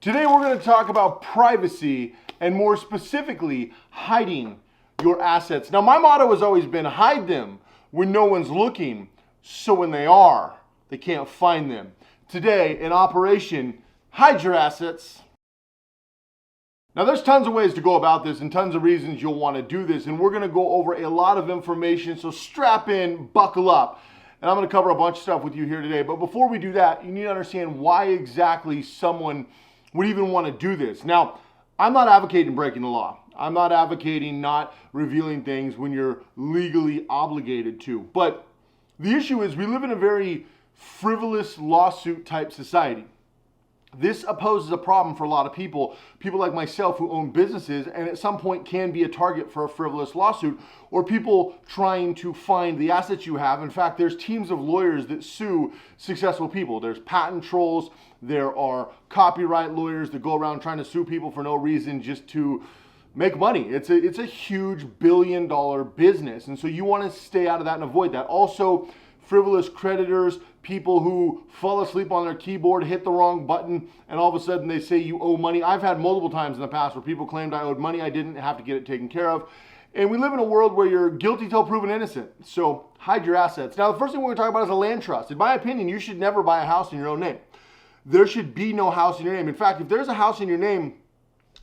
Today we're going to talk about privacy and more specifically hiding your assets. Now my motto has always been hide them when no one's looking, so when they are, they can't find them. Today in operation, hide your assets. Now there's tons of ways to go about this and tons of reasons you'll want to do this, and we're going to go over a lot of information, so strap in, buckle up. And I'm going to cover a bunch of stuff with you here today. But before we do that, you need to understand why exactly someone would even want to do this. Now, I'm not advocating breaking the law. I'm not advocating not revealing things when you're legally obligated to. But the issue is we live in a very frivolous lawsuit type society. This poses a problem for a lot of people like myself who own businesses and at some point can be a target for a frivolous lawsuit, or people trying to find the assets you have. In fact, there's teams of lawyers that sue successful people. There's patent trolls, there are copyright lawyers that go around trying to sue people for no reason just to make money. It's a huge billion-dollar business, and so you want to stay out of that and avoid that. Also, frivolous creditors, people who fall asleep on their keyboard, hit the wrong button, and all of a sudden they say you owe money. I've had multiple times in the past where people claimed I owed money, I didn't, have to get it taken care of. And we live in a world where you're guilty till proven innocent. So hide your assets. Now the first thing we're going to talk about is a land trust. In my opinion, you should never buy a house in your own name. There should be no house in your name. In fact, if there's a house in your name,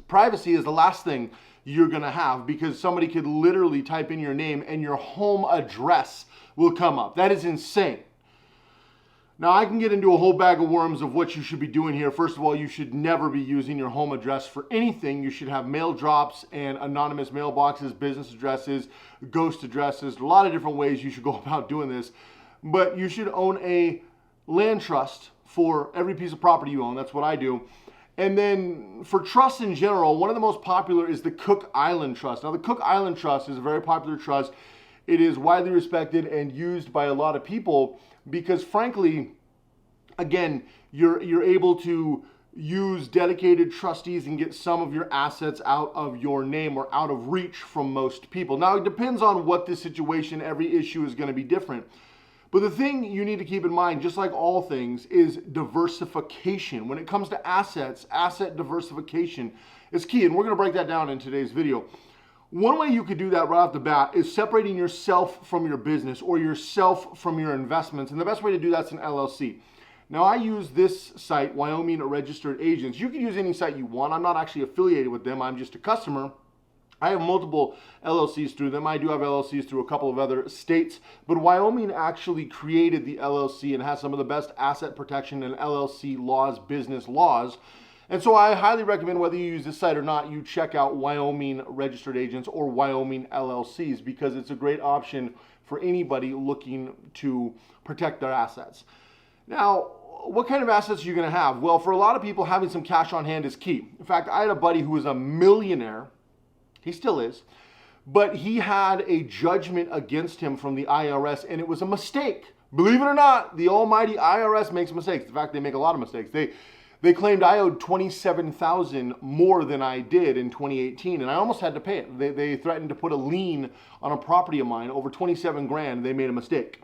privacy is the last thing you're going to have, because somebody could literally type in your name and your home address will come up. That is insane. Now I can get into a whole bag of worms of what you should be doing here. First of all, you should never be using your home address for anything. You should have mail drops and anonymous mailboxes, business addresses, ghost addresses, a lot of different ways you should go about doing this. But you should own a land trust for every piece of property you own. That's what I do. And then for trusts in general, one of the most popular is the Cook Island Trust. Now the Cook Island Trust is a very popular trust. It is widely respected and used by a lot of people because, frankly, again, you're able to use dedicated trustees and get some of your assets out of your name or out of reach from most people. Now, it depends on what the situation, every issue is going to be different. But the thing you need to keep in mind, just like all things, is diversification. When it comes to assets, asset diversification is key, and we're going to break that down in today's video. One way you could do that right off the bat is separating yourself from your business or yourself from your investments. And the best way to do that's an LLC. Now I use this site, Wyoming Registered Agents. You can use any site you want. I'm not actually affiliated with them. I'm just a customer. I have multiple LLCs through them. I do have LLCs through a couple of other states, but Wyoming actually created the LLC and has some of the best asset protection and LLC laws, business laws. And so I highly recommend, whether you use this site or not, you check out Wyoming Registered Agents or Wyoming LLCs, because it's a great option for anybody looking to protect their assets. Now, what kind of assets are you going to have? Well, for a lot of people, having some cash on hand is key. In fact, I had a buddy who was a millionaire. He still is. But he had a judgment against him from the IRS, and it was a mistake. Believe it or not, the almighty IRS makes mistakes. In fact, they make a lot of mistakes. They claimed I owed $27,000 more than I did in 2018, and I almost had to pay it. They threatened to put a lien on a property of mine over 27 grand. They made a mistake.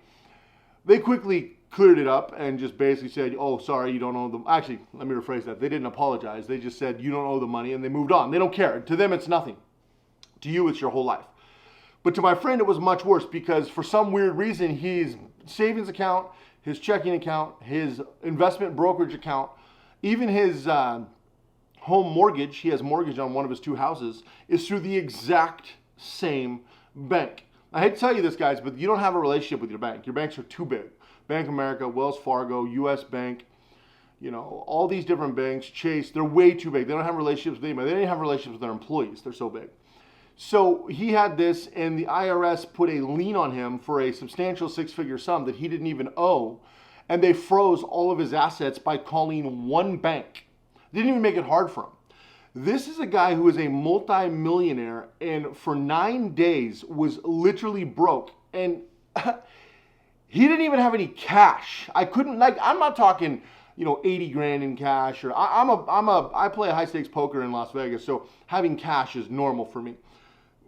They quickly cleared it up and just basically said, oh, sorry, you don't owe the... Actually, let me rephrase that. They didn't apologize. They just said, you don't owe the money, and they moved on. They don't care. To them, it's nothing. To you, it's your whole life. But to my friend, it was much worse, because for some weird reason, his savings account, his checking account, his investment brokerage account, even his home mortgage, he has mortgage on one of his two houses, is through the exact same bank. I hate to tell you this, guys, but you don't have a relationship with your bank. Your banks are too big. Bank of America, Wells Fargo, US Bank, you know, all these different banks, Chase, they're way too big. They don't have relationships with anybody. They don't even have relationships with their employees. They're so big. So he had this, and the IRS put a lien on him for a substantial six-figure sum that he didn't even owe. And they froze all of his assets by calling one bank. They didn't even make it hard for him. This is a guy who is a multi-millionaire and for 9 days was literally broke. And he didn't even have any cash. I couldn't, like, I'm not talking, you know, 80 grand in cash, or I play high stakes poker in Las Vegas, so having cash is normal for me.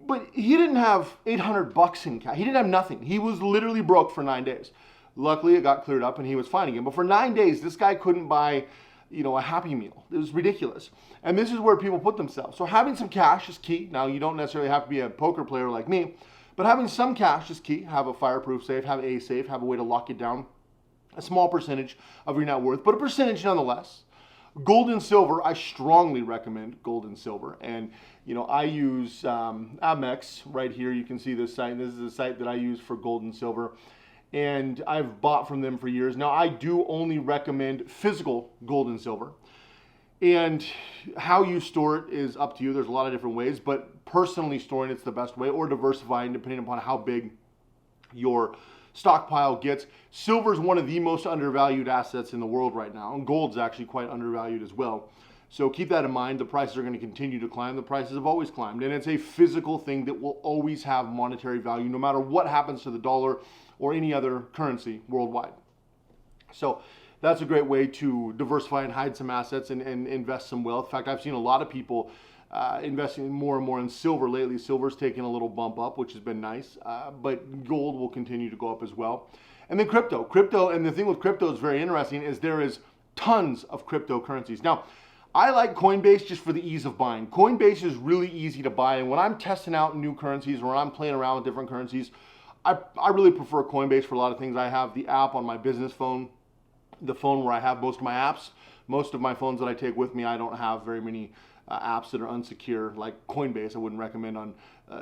But he didn't have 800 bucks in cash. He didn't have nothing. He was literally broke for 9 days. Luckily, it got cleared up and he was fine again. But for 9 days, this guy couldn't buy a Happy Meal. It was ridiculous. And this is where people put themselves. So having some cash is key. Now, you don't necessarily have to be a poker player like me, but having some cash is key. Have a fireproof safe, have a safe, have a way to lock it down. A small percentage of your net worth, but a percentage nonetheless. Gold and silver, I strongly recommend gold and silver. And, I use Amex right here. You can see this site. This is a site that I use for gold and silver. And I've bought from them for years. Now, I do only recommend physical gold and silver. And how you store it is up to you. There's a lot of different ways, but personally storing it's the best way, or diversifying depending upon how big your stockpile gets. Silver is one of the most undervalued assets in the world right now, and gold's actually quite undervalued as well. So keep that in mind. The prices are going to continue to climb. The prices have always climbed, and it's a physical thing that will always have monetary value no matter what happens to the dollar or any other currency worldwide. So that's a great way to diversify and hide some assets and invest some wealth. In fact, I've seen a lot of people investing more and more in silver lately. Silver's taken a little bump up, which has been nice, but gold will continue to go up as well. And then crypto, and the thing with crypto is very interesting is there is tons of cryptocurrencies. Now, I like Coinbase just for the ease of buying. Coinbase is really easy to buy, and when I'm testing out new currencies or when I'm playing around with different currencies, I really prefer Coinbase for a lot of things. I have the app on my business phone, the phone where I have most of my apps. Most of my phones that I take with me, I don't have very many apps that are unsecure like Coinbase. I wouldn't recommend on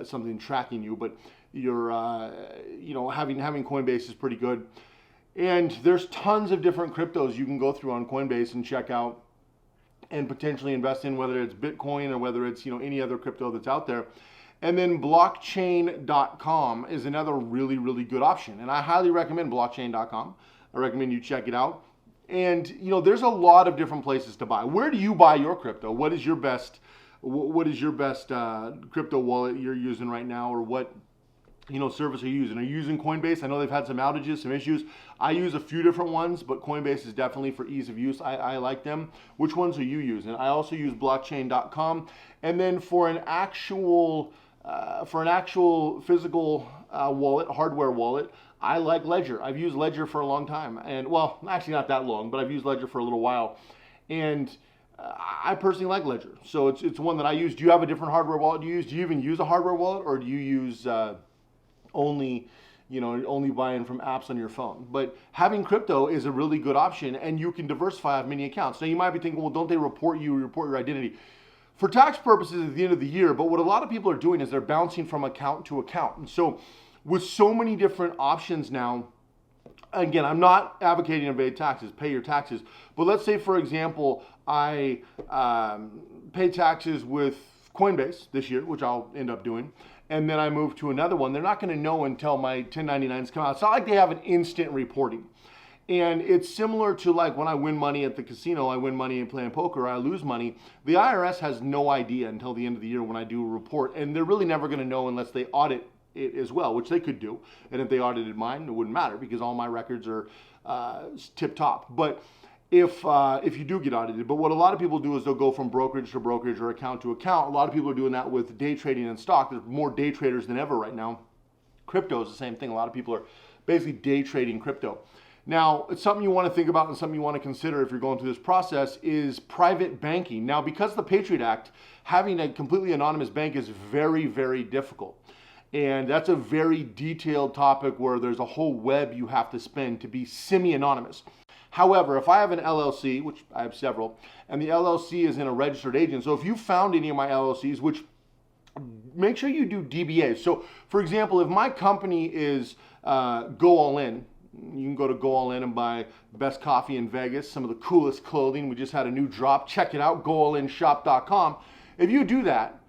something tracking you, but you're having Coinbase is pretty good. And there's tons of different cryptos you can go through on Coinbase and check out and potentially invest in, whether it's Bitcoin or whether it's any other crypto that's out there. And then blockchain.com is another really, really good option, and I highly recommend blockchain.com. I recommend you check it out. And there's a lot of different places to buy. Where do you buy your crypto? What is your best crypto wallet you're using right now, or what service are you using? Are you using Coinbase? I know they've had some outages, some issues. I use a few different ones, but Coinbase is definitely for ease of use. I like them. Which ones are you using? I also use blockchain.com. And then for an actual physical wallet, hardware wallet, I like Ledger. I've used Ledger for a long time, and well, actually not that long, but I've used Ledger for a little while, and I personally like Ledger. So it's one that I use. Do you have a different hardware wallet you use? Do you even use a hardware wallet, or do you use only buying from apps on your phone? But having crypto is a really good option, and you can diversify on many accounts. Now you might be thinking, well, don't they report your identity? For tax purposes at the end of the year, but what a lot of people are doing is they're bouncing from account to account. And so with so many different options now, again, I'm not advocating to pay your taxes, but let's say, for example, I pay taxes with Coinbase this year, which I'll end up doing, and then I move to another one. They're not going to know until my 1099s come out. It's not like they have an instant reporting. And it's similar to like when I win money at the casino, I win money in playing poker, I lose money. The IRS has no idea until the end of the year when I do a report, and they're really never going to know unless they audit it as well, which they could do. And if they audited mine, it wouldn't matter because all my records are tip top. But if you do get audited, but what a lot of people do is they'll go from brokerage to brokerage or account to account. A lot of people are doing that with day trading and stock. There's more day traders than ever right now. Crypto is the same thing. A lot of people are basically day trading crypto. Now, it's something you want to think about and something you want to consider if you're going through this process is private banking. Now, because of the Patriot Act, having a completely anonymous bank is very, very difficult. And that's a very detailed topic where there's a whole web you have to spend to be semi-anonymous. However, if I have an LLC, which I have several, and the LLC is in a registered agent, so if you found any of my LLCs, which make sure you do DBAs. So, for example, if my company is Go All In, you can go to Go All In and buy best coffee in Vegas, some of the coolest clothing. We just had a new drop. Check it out, goallinshop.com. If you do that,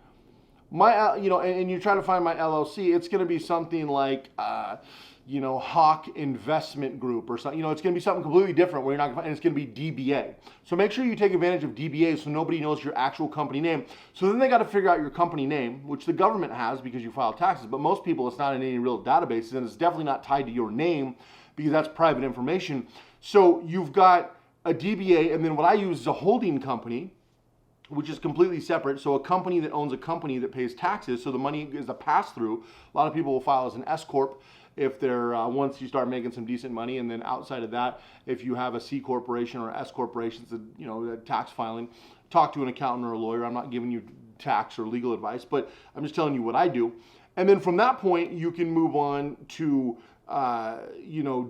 and you try to find my LLC, it's going to be something like, Hawk Investment Group or something. It's going to be something completely different where you're not going to find, and it's going to be DBA. So make sure you take advantage of DBA so nobody knows your actual company name. So then they got to figure out your company name, which the government has because you file taxes. But most people, it's not in any real databases, and it's definitely not tied to your name because that's private information. So you've got a DBA, and then what I use is a holding company, which is completely separate. So a company that owns a company that pays taxes, so the money is a pass-through. A lot of people will file as an S-Corp, if they're once you start making some decent money. And then outside of that, if you have a C corporation or S corporation, a tax filing, talk to an accountant or a lawyer. I'm not giving you tax or legal advice, but I'm just telling you what I do. And then from that point, you can move on to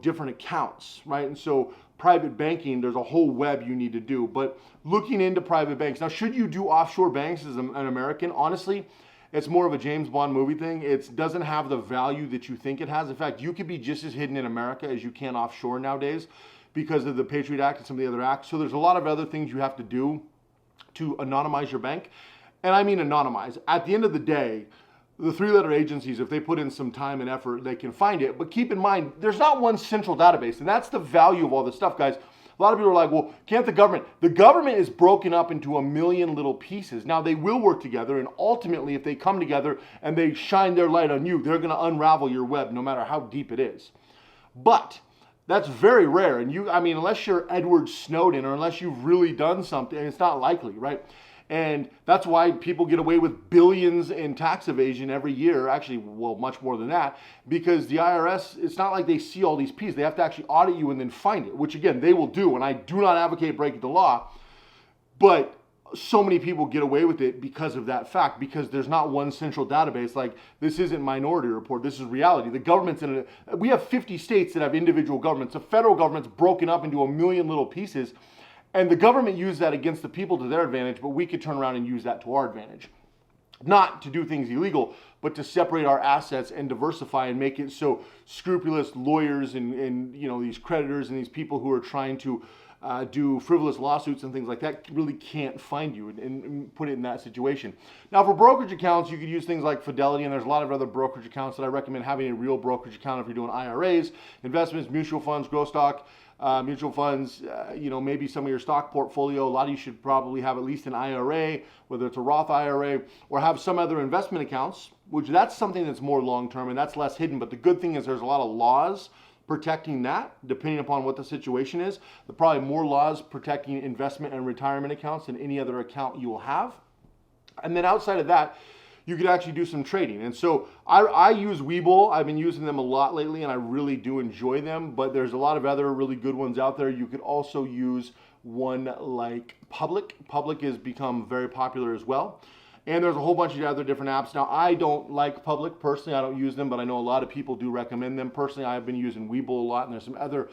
different accounts, right? And so private banking, there's a whole web you need to do. But looking into private banks, now should you do offshore banks as an American? Honestly, it's more of a James Bond movie thing. It doesn't have the value that you think it has. In fact, you could be just as hidden in America as you can offshore nowadays because of the Patriot Act and some of the other acts. So there's a lot of other things you have to do to anonymize your bank. And I mean anonymize. At the end of the day, the three-letter agencies, if they put in some time and effort, they can find it. But keep in mind, there's not one central database. And that's the value of all this stuff, guys. A lot of people are like, well, can't the government? The government is broken up into a million little pieces. Now, they will work together. And ultimately, if they come together and they shine their light on you, they're going to unravel your web, no matter how deep it is. But that's very rare. And unless you're Edward Snowden or unless you've really done something, it's not likely, right? And that's why people get away with billions in tax evasion every year. Actually, well, much more than that, because the IRS, it's not like they see all these pieces. They have to actually audit you and then find it, which again, they will do. And I do not advocate breaking the law, but so many people get away with it because of that fact, because there's not one central database. Like, this isn't Minority Report, this is reality. The government's in it. We have 50 states that have individual governments. The federal government's broken up into a million little pieces. And the government used that against the people to their advantage, but we could turn around and use that to our advantage. Not to do things illegal, but to separate our assets and diversify and make it so scrupulous lawyers and these creditors and these people who are trying to do frivolous lawsuits and things like that really can't find you and put it in that situation. Now, for brokerage accounts, you could use things like Fidelity, and there's a lot of other brokerage accounts that I recommend having a real brokerage account if you're doing IRAs, investments, mutual funds, growth stock, mutual funds, maybe some of your stock portfolio. A lot of you should probably have at least an IRA, whether it's a Roth IRA, or have some other investment accounts, which that's something that's more long-term and that's less hidden. But the good thing is there's a lot of laws protecting that, depending upon what the situation is. There are probably more laws protecting investment and retirement accounts than any other account you will have. And then outside of that, you could actually do some trading. And so I use Webull. I've been using them a lot lately, and I really do enjoy them. But there's a lot of other really good ones out there. You could also use one like Public. Public has become very popular as well. And there's a whole bunch of other different apps. Now, I don't like Public personally. I don't use them, but I know a lot of people do recommend them. Personally, I've been using Webull a lot, and there's some other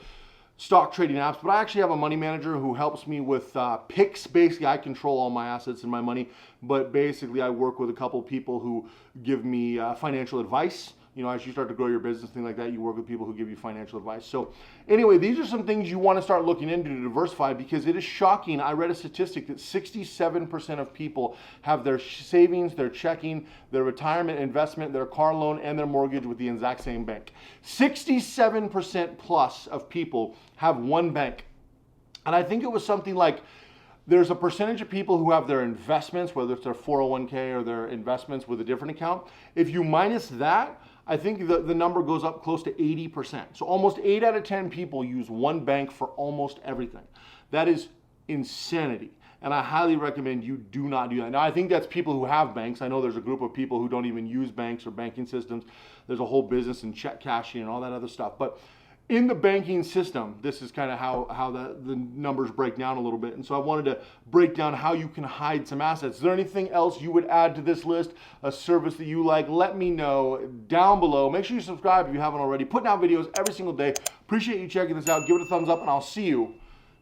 stock trading apps. But I actually have a money manager who helps me with picks. Basically, I control all my assets and my money. But basically, I work with a couple people who give me financial advice. As you start to grow your business, things like that, you work with people who give you financial advice. So anyway, these are some things you want to start looking into to diversify, because it is shocking. I read a statistic that 67% of people have their savings, their checking, their retirement investment, their car loan, and their mortgage with the exact same bank. 67% plus of people have one bank. And I think it was something like, there's a percentage of people who have their investments, whether it's their 401k or their investments with a different account. If you minus that, I think the number goes up close to 80%. So almost 8 out of 10 people use one bank for almost everything. That is insanity. And I highly recommend you do not do that. Now, I think that's people who have banks. I know there's a group of people who don't even use banks or banking systems. There's a whole business in check cashing and all that other stuff. But in the banking system, this is kind of how the numbers break down a little bit. And so I wanted to break down how you can hide some assets. Is there anything else you would add to this list? A service that you like? Let me know down below. Make sure you subscribe if you haven't already. Putting out videos every single day. Appreciate you checking this out. Give it a thumbs up, and I'll see you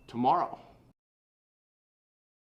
tomorrow.